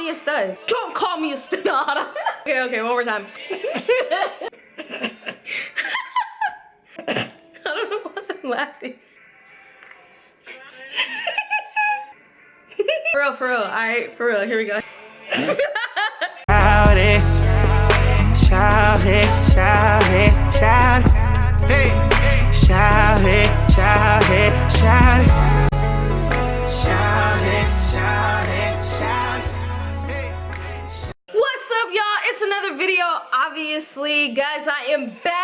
me a stud. Don't call me a stud. No, okay, one more time. I don't know why I'm laughing. For real, alright, for real, here we go. Shout it, shout it, shout it, shout it, hey, shout it, shout it, shout it, shout it, shout it, shout it, hey. What's up, y'all? It's another video, obviously. Guys, I am back.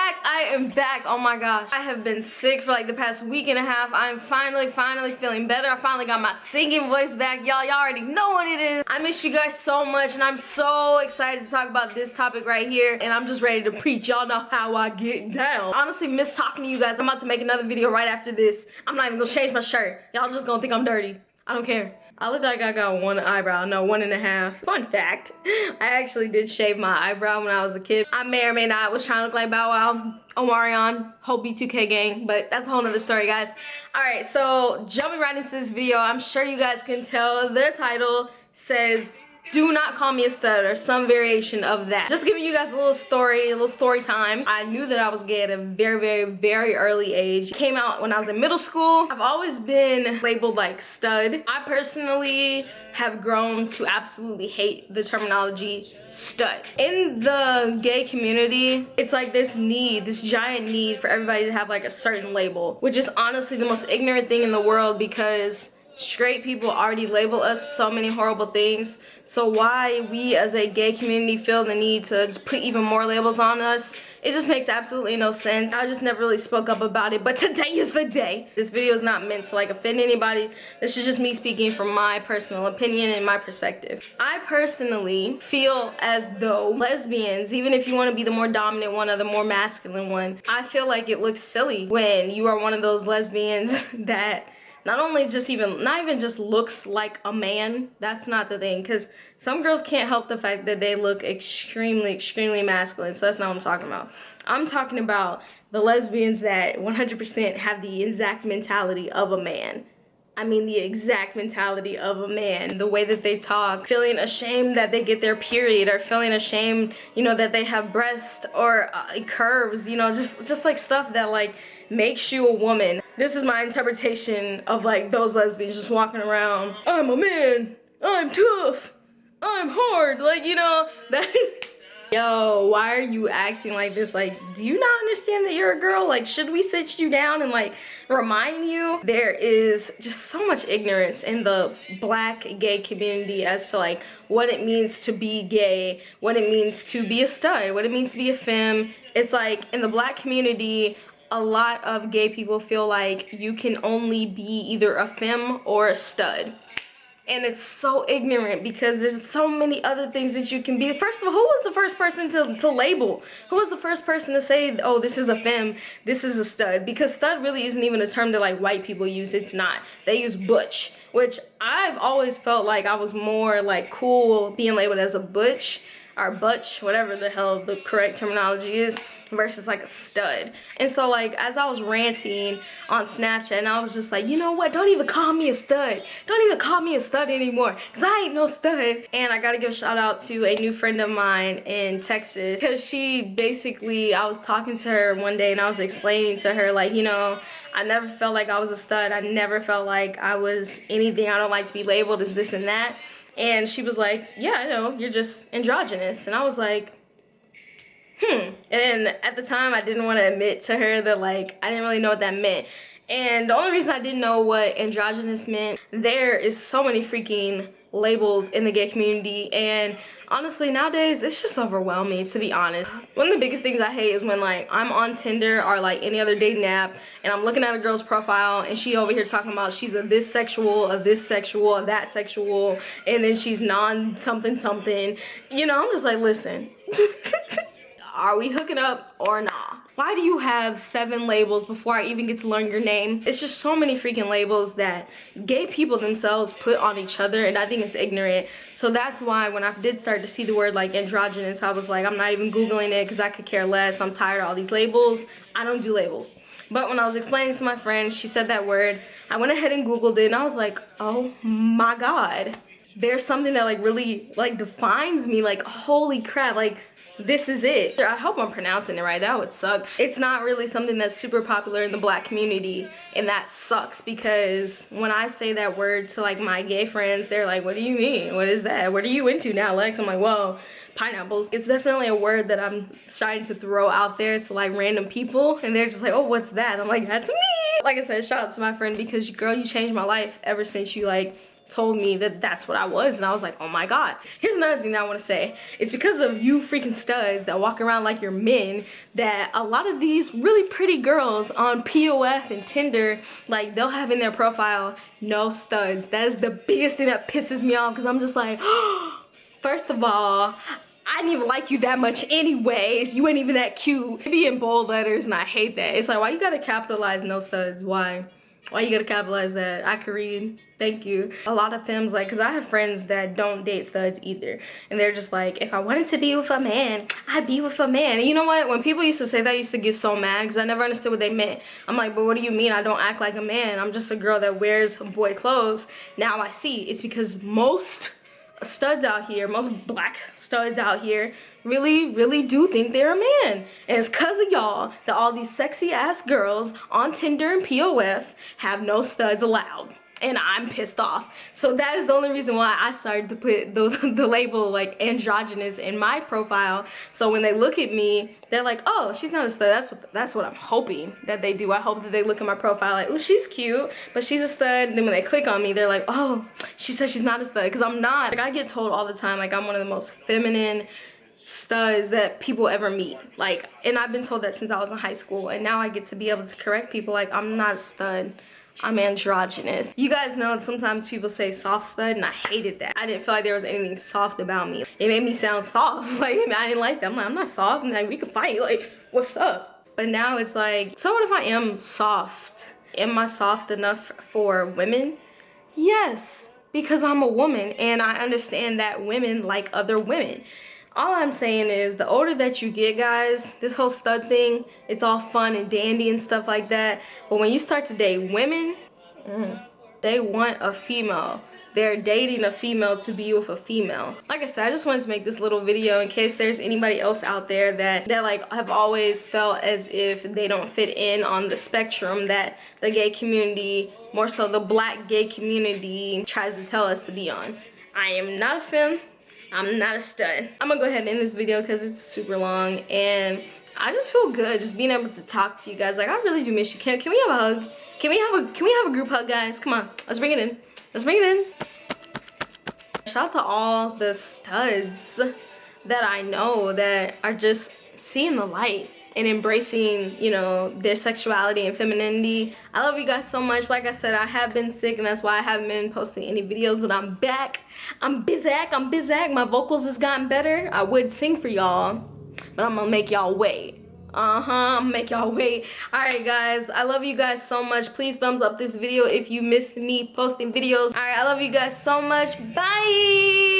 Oh my gosh. I have been sick for like the past week and a half. I'm finally feeling better. I finally got my singing voice back. Y'all already know what it is. I miss you guys so much, and I'm so excited to talk about this topic right here. And I'm just ready to preach. Y'all know how I get down. Honestly, miss talking to you guys. I'm about to make another video right after this. I'm not even gonna change my shirt. Y'all just gonna think I'm dirty. I don't care. I look like I got one eyebrow. No, 1.5. Fun fact, I actually did shave my eyebrow when I was a kid. I may or may not was trying to look like Bow Wow, Omarion, whole B2K gang, but that's a whole nother story, guys. Alright, so jumping right into this video, I'm sure you guys can tell the title says, "Do not call me a stud," or some variation of that. Just giving you guys a little story time. I knew that I was gay at a very early age. It came out when I was in middle school. I've always been labeled like stud. I personally have grown to absolutely hate the terminology stud. In the gay community, it's like this giant need for everybody to have like a certain label, which is honestly the most ignorant thing in the world, because straight people already label us so many horrible things. So why we as a gay community feel the need to put even more labels on us, it just makes absolutely no sense. I just never really spoke up about it, but today is the day. This video is not meant to like offend anybody. This is just me speaking from my personal opinion and my perspective. I personally feel as though lesbians, even if you want to be the more dominant one or the more masculine one, I feel like it looks silly when you are one of those lesbians that not even just looks like a man. That's not the thing, because some girls can't help the fact that they look extremely masculine. So that's not what I'm talking about. I'm talking about the lesbians that 100% have the exact mentality of a man. I mean, the exact mentality of a man. The way that they talk, feeling ashamed that they get their period, or feeling ashamed, you know, that they have breasts or curves, you know, just like stuff that like makes you a woman. This is my interpretation of like those lesbians just walking around. I'm a man. I'm tough. I'm hard. Like, you know, that. Yo, why are you acting like this? Like, do you not understand that you're a girl? Like, should we sit you down and like remind you? There is just so much ignorance in the black gay community as to like what it means to be gay, what it means to be a stud, what it means to be a femme. It's like in the black community, a lot of gay people feel like you can only be either a femme or a stud. And it's so ignorant, because there's so many other things that you can be. First of all, who was the first person to label? Who was the first person to say, oh, this is a femme, this is a stud? Because stud really isn't even a term that like white people use. It's not. They use butch, which I've always felt like I was more like cool being labeled as a butch or butch, whatever the hell the correct terminology is, versus like a stud. And so like as I was ranting on Snapchat, and I was just like, you know what, don't even call me a stud. Don't even call me a stud anymore, because I ain't no stud. And I gotta give a shout out to a new friend of mine in Texas, because she basically, I was talking to her one day and I was explaining to her like, you know, I never felt like I was a stud. I never felt like I was anything. I don't like to be labeled as this and that. And she was like, yeah, I know, you're just androgynous. And I was like, And at the time, I didn't want to admit to her that, like, I didn't really know what that meant. And the only reason I didn't know what androgynous meant, there is so many freaking labels in the gay community, and honestly nowadays it's just overwhelming, to be honest. One of the biggest things I hate is when like I'm on Tinder or like any other dating app, and I'm looking at a girl's profile and she over here talking about she's a this sexual, a this sexual, a that sexual, and then she's non something something. You know, I'm just like, listen. Are we hooking up or nah? Why do you have 7 labels before I even get to learn your name? It's just so many freaking labels that gay people themselves put on each other, and I think it's ignorant. So that's why when I did start to see the word like androgynous, I was like, I'm not even Googling it because I could care less. I'm tired of all these labels. I don't do labels. But when I was explaining to my friend, she said that word. I went ahead and Googled it, and I was like, oh my God. there's something that like really like defines me, like holy crap, like this is it. I hope I'm pronouncing it right. That would suck. It's not really something that's super popular in the black community, and that sucks because when I say that word to like my gay friends, they're like, what do you mean? What is that? What are you into now, Lex? I'm like, whoa, pineapples. It's definitely a word that I'm starting to throw out there to like random people, and they're just like, oh, what's that? I'm like, that's me. Like I said, shout out to my friend because girl, you changed my life ever since you like told me that that's what I was, and I was like, oh my god. Here's another thing that I want to say. It's because of you freaking studs that walk around like you're men that a lot of these really pretty girls on POF and Tinder, like they'll have in their profile no studs. That is the biggest thing that pisses me off because I'm just like, first of all, I didn't even like you that much anyways. You ain't even that cute. It be in bold letters and I hate that. It's like, why you gotta capitalize no studs? Why you gotta capitalize that? I could read. Thank you. A lot of femmes, like, because I have friends that don't date studs either. And they're just like, if I wanted to be with a man, I'd be with a man. And you know what? When people used to say that, I used to get so mad because I never understood what they meant. I'm like, but what do you mean I don't act like a man? I'm just a girl that wears boy clothes. Now I see. It's because most studs out here, most black studs out here really do think they're a man, and it's because of y'all that all these sexy ass girls on Tinder and POF have no studs allowed, and I'm pissed off. So that is the only reason why I started to put the label like androgynous in my profile, so when they look at me they're like, oh, she's not a stud. That's what I'm hoping that they do. I hope that they look at my profile like, oh, she's cute, but she's a stud. And then when they click on me, they're like, oh, she says she's not a stud, because I'm not. Like, I get told all the time like I'm one of the most feminine studs that people ever meet. Like, and I've been told that since I was in high school, and now I get to be able to correct people like, I'm not a stud, I'm androgynous. You guys know sometimes people say soft stud, and I hated that. I didn't feel like there was anything soft about me. It made me sound soft. Like, I didn't like that. I'm like, I'm not soft. I'm like, we can fight. Like, what's up? But now it's like, so what if I am soft? Am I soft enough for women? Yes, because I'm a woman, and I understand that women like other women. All I'm saying is, the older that you get, guys, this whole stud thing, it's all fun and dandy and stuff like that. But when you start to date women, they want a female. They're dating a female to be with a female. Like I said, I just wanted to make this little video in case there's anybody else out there that like have always felt as if they don't fit in on the spectrum that the gay community, more so the black gay community, tries to tell us to be on. I am not a femme. I'm not a stud. I'm gonna go ahead and end this video because it's super long, and I just feel good just being able to talk to you guys. Like, I really do miss you. Can we have a hug? Can we have a group hug, guys? Come on, let's bring it in. Let's bring it in. Shout out to all the studs that I know that are just seeing the light and embracing, you know, their sexuality and femininity. I love you guys so much. Like I said, I have been sick, and that's why I haven't been posting any videos, but I'm back. I'm bizzzack. My vocals has gotten better. I would sing for y'all, but I'm gonna make y'all wait. I'm gonna make y'all wait. Alright guys, I love you guys so much. Please thumbs up this video if you missed me posting videos. Alright, I love you guys so much. Bye.